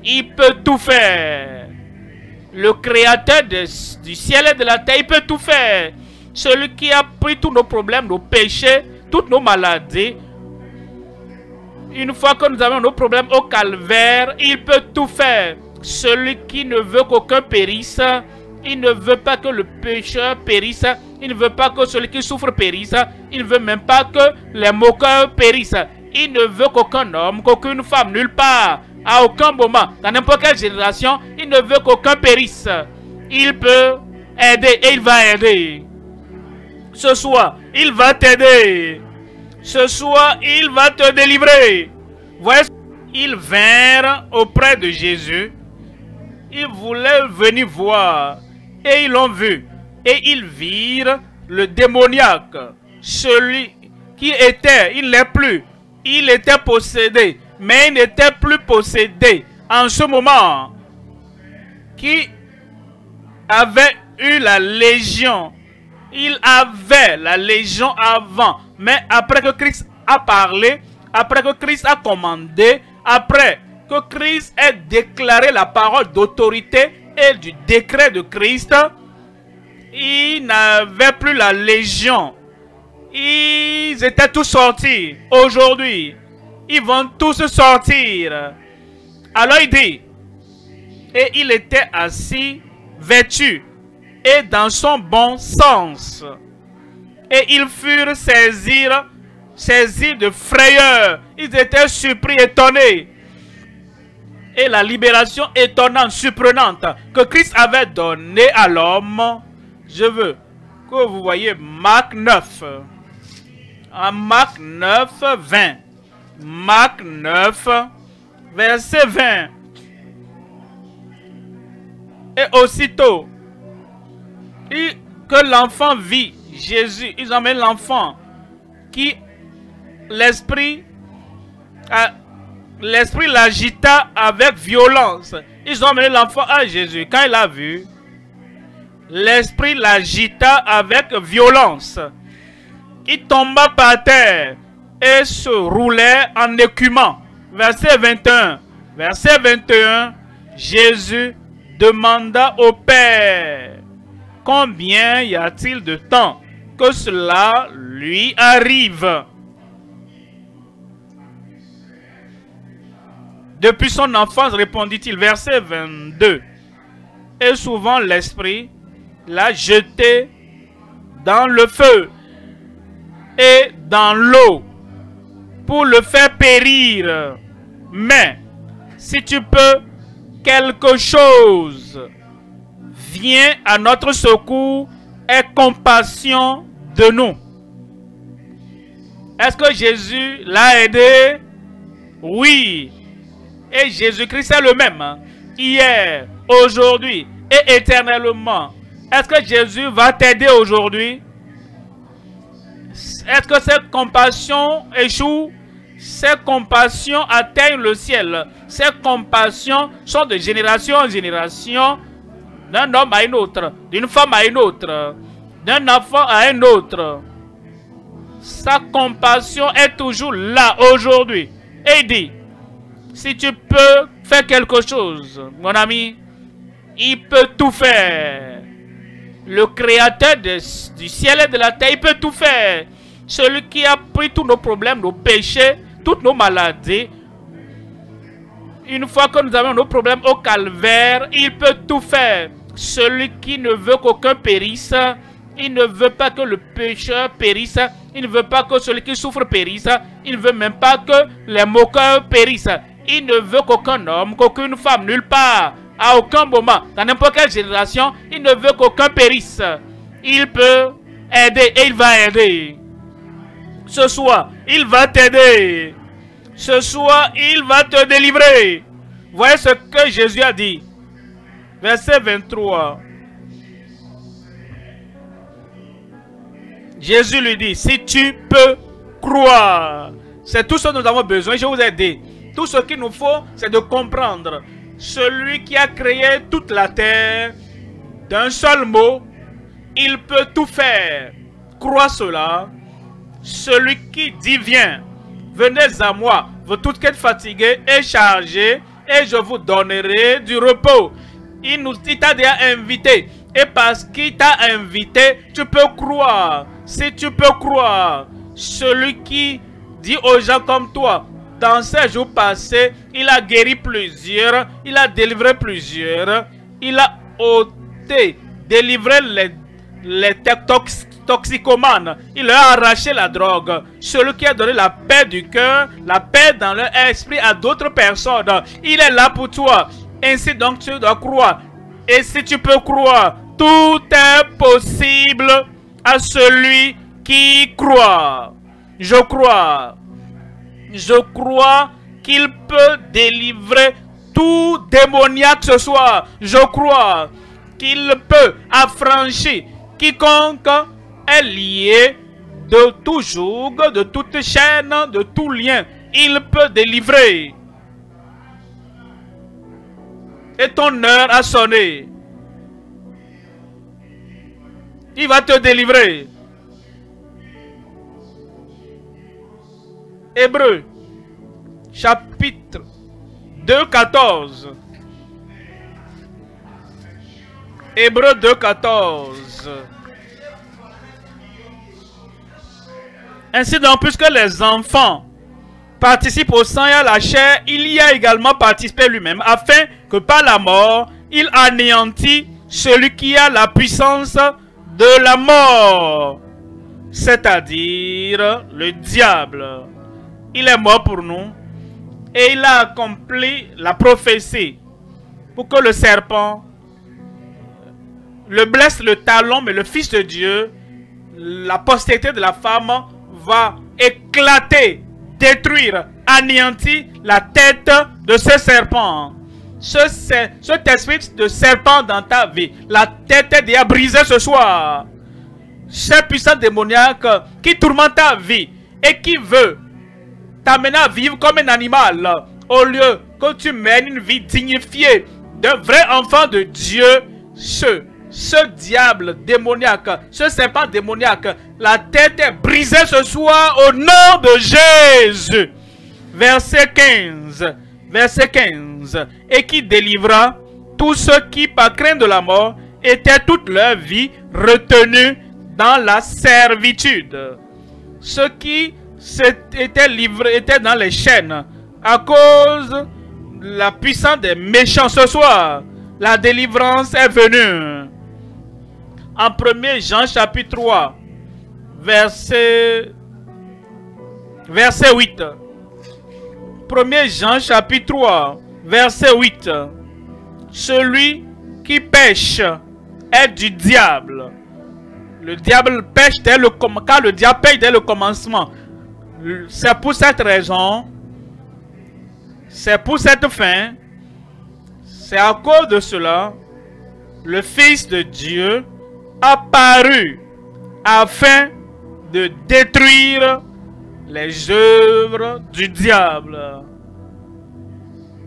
il peut tout faire. Le créateur du ciel et de la terre, il peut tout faire. Celui qui a pris tous nos problèmes, nos péchés, toutes nos maladies. Une fois que nous avons nos problèmes au calvaire, il peut tout faire. Celui qui ne veut qu'aucun périsse, il ne veut pas que le pécheur périsse, il ne veut pas que celui qui souffre périsse, il ne veut même pas que les moqueurs périssent. Il ne veut qu'aucun homme, qu'aucune femme, nulle part, à aucun moment, dans n'importe quelle génération, il ne veut qu'aucun périsse. Il peut aider et il va aider. Ce soir, il va t'aider. Ce soir, il va te délivrer. Voyez, ils vinrent auprès de Jésus. Ils voulaient venir voir. Et ils l'ont vu. Et ils virent le démoniaque. Celui qui était, il n'est plus. Il était possédé. Mais il n'était plus possédé en ce moment. Qui avait eu la légion. Il avait la légion avant. Mais après que Christ a parlé, après que Christ a commandé, après que Christ ait déclaré la parole d'autorité et du décret de Christ, ils n'avaient plus la légion. Ils étaient tous sortis. Aujourd'hui, ils vont tous sortir. Alors il dit, et il était assis, vêtu, et dans son bon sens. Et ils furent saisis de frayeur. Ils étaient surpris, étonnés. Et la libération étonnante, surprenante que Christ avait donnée à l'homme. Je veux que vous voyez Marc 9. En Marc 9, 20. Marc 9, verset 20. Et aussitôt que l'enfant vit Jésus, ils emmènent l'enfant qui l'esprit l'agita avec violence. Ils ont amené l'enfant à Jésus. Quand il a vu, l'esprit l'agita avec violence. Il tomba par terre et se roulait en écumant. Verset 21. Verset 21. Jésus demanda au Père: combien y a-t-il de temps que cela lui arrive? Depuis son enfance, répondit-il. Verset 22. Et souvent l'esprit l'a jeté dans le feu et dans l'eau pour le faire périr. Mais si tu peux quelque chose, viens à notre secours et compassion de nous. Est-ce que Jésus l'a aidé? Oui. Et Jésus-Christ est le même, hein? Hier, aujourd'hui et éternellement. Est-ce que Jésus va t'aider aujourd'hui? Est-ce que cette compassion échoue? Ces compassions atteignent le ciel. Ces compassions sont de génération en génération, d'un homme à un autre, d'une femme à une autre, d'un enfant à un autre. Sa compassion est toujours là aujourd'hui. Et il dit, si tu peux faire quelque chose, mon ami, il peut tout faire. Le créateur du ciel et de la terre, il peut tout faire. Celui qui a pris tous nos problèmes, nos péchés, toutes nos maladies. Une fois que nous avons nos problèmes au calvaire, il peut tout faire. Celui qui ne veut qu'aucun périsse, il ne veut pas que le pécheur périsse, il ne veut pas que celui qui souffre périsse, il ne veut même pas que les moqueurs périssent. Il ne veut qu'aucun homme, qu'aucune femme, nulle part, à aucun moment, dans n'importe quelle génération, il ne veut qu'aucun périsse. Il peut aider et il va aider. Ce soir, il va t'aider. Ce soir, il va te délivrer. Voyez ce que Jésus a dit. Verset 23. Jésus lui dit, si tu peux croire. C'est tout ce que nous avons besoin. Je vous ai dit. Tout ce qu'il nous faut, c'est de comprendre. Celui qui a créé toute la terre, d'un seul mot, il peut tout faire. Crois cela. Celui qui dit viens, venez à moi, vous toutes qui êtes fatigués et chargés, et je vous donnerai du repos. Il t'a déjà invité. Et parce qu'il t'a invité, tu peux croire. Si tu peux croire, celui qui dit aux gens comme toi, dans ces jours passés, il a guéri plusieurs, il a délivré plusieurs, il a ôté, délivré les toxicomanes, il leur a arraché la drogue. Celui qui a donné la paix du cœur, la paix dans leur esprit à d'autres personnes, il est là pour toi. Ainsi donc tu dois croire. Et si tu peux croire, tout est possible à celui qui croit. Je crois qu'il peut délivrer tout démoniaque ce soir. Je crois qu'il peut affranchir quiconque est lié de tout joug, de toute chaîne, de tout lien. Il peut délivrer. Et ton heure a sonné. Il va te délivrer. Hébreux, chapitre 2, 14. Hébreux 2, 14. Ainsi donc, puisque les enfants participent au sang et à la chair, il y a également participé lui-même, afin que par la mort, il anéantit celui qui a la puissance de la mort, c'est-à-dire le diable. Il est mort pour nous et il a accompli la prophétie pour que le serpent le blesse le talon, mais le Fils de Dieu, la postérité de la femme, va éclater, détruire, anéantir la tête de ce serpent. Cet esprit de serpent dans ta vie, la tête est déjà brisée ce soir. Ce puissant démoniaque qui tourmente ta vie et qui veut t'amener à vivre comme un animal, au lieu que tu mènes une vie dignifiée d'un vrai enfant de Dieu, ce diable démoniaque, ce serpent démoniaque, la tête est brisée ce soir au nom de Jésus. Verset 15. Verset 15. Et qui délivra tous ceux qui, par crainte de la mort, étaient toute leur vie retenus dans la servitude. Ceux qui étaient livrés, étaient dans les chaînes à cause de la puissance des méchants ce soir. La délivrance est venue. En 1er Jean chapitre 3, verset 8. 1er Jean chapitre 3, verset 8. Celui qui pêche est du diable. Le diable pêche dès le commencement. Car le diable pêche dès le commencement. C'est pour cette raison, c'est pour cette fin, c'est à cause de cela, le Fils de Dieu apparu afin de détruire les œuvres du diable.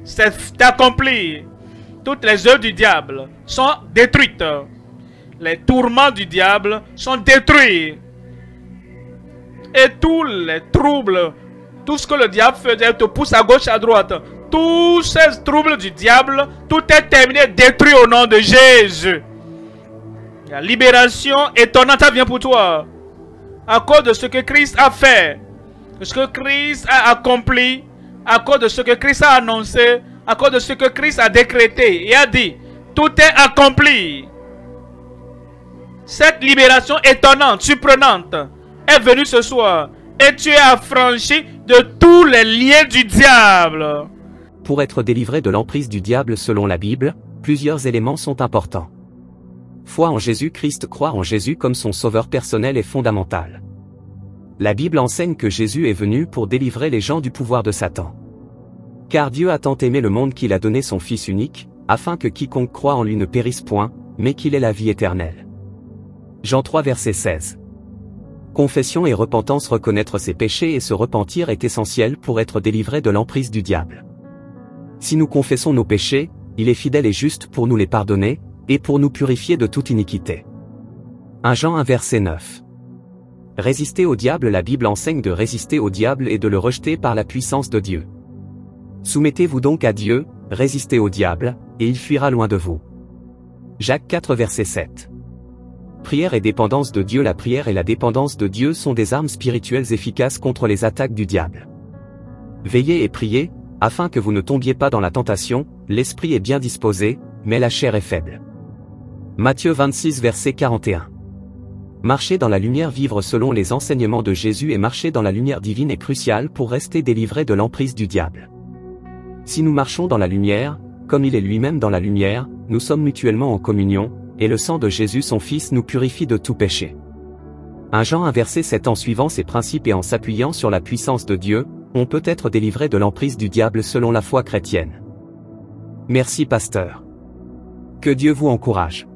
C'est accompli. Toutes les œuvres du diable sont détruites. Les tourments du diable sont détruits. Et tous les troubles, tout ce que le diable faisait, te pousse à gauche, à droite. Tous ces troubles du diable, tout est terminé, détruit au nom de Jésus. La libération étonnante vient pour toi. À cause de ce que Christ a fait, de ce que Christ a accompli, à cause de ce que Christ a annoncé, à cause de ce que Christ a décrété et a dit. Tout est accompli. Cette libération étonnante, surprenante, est venue ce soir. Et tu es affranchi de tous les liens du diable. Pour être délivré de l'emprise du diable selon la Bible, plusieurs éléments sont importants. Foi en Jésus-Christ, croire en Jésus comme son sauveur personnel est fondamental. La Bible enseigne que Jésus est venu pour délivrer les gens du pouvoir de Satan. Car Dieu a tant aimé le monde qu'il a donné son Fils unique, afin que quiconque croit en lui ne périsse point, mais qu'il ait la vie éternelle. Jean 3 verset 16. Confession et repentance. Reconnaître ses péchés et se repentir est essentiel pour être délivré de l'emprise du diable. Si nous confessons nos péchés, il est fidèle et juste pour nous les pardonner, et pour nous purifier de toute iniquité. 1 Jean 1 verset 9. Résister au diable. La Bible enseigne de résister au diable et de le rejeter par la puissance de Dieu. Soumettez-vous donc à Dieu, Résistez au diable, et il fuira loin de vous. Jacques 4 verset 7. Prière et dépendance de Dieu. La prière et la dépendance de Dieu sont des armes spirituelles efficaces contre les attaques du diable. Veillez et priez, afin que vous ne tombiez pas dans la tentation. L'esprit est bien disposé, mais la chair est faible. Matthieu 26 verset 41. Marcher dans la lumière. Vivre selon les enseignements de Jésus et marcher dans la lumière divine est crucial pour rester délivré de l'emprise du diable. Si nous marchons dans la lumière, comme il est lui-même dans la lumière, nous sommes mutuellement en communion, et le sang de Jésus son Fils nous purifie de tout péché. 1 Jean 1 verset 7. En suivant ces principes et en s'appuyant sur la puissance de Dieu, on peut être délivré de l'emprise du diable selon la foi chrétienne. Merci pasteur. Que Dieu vous encourage.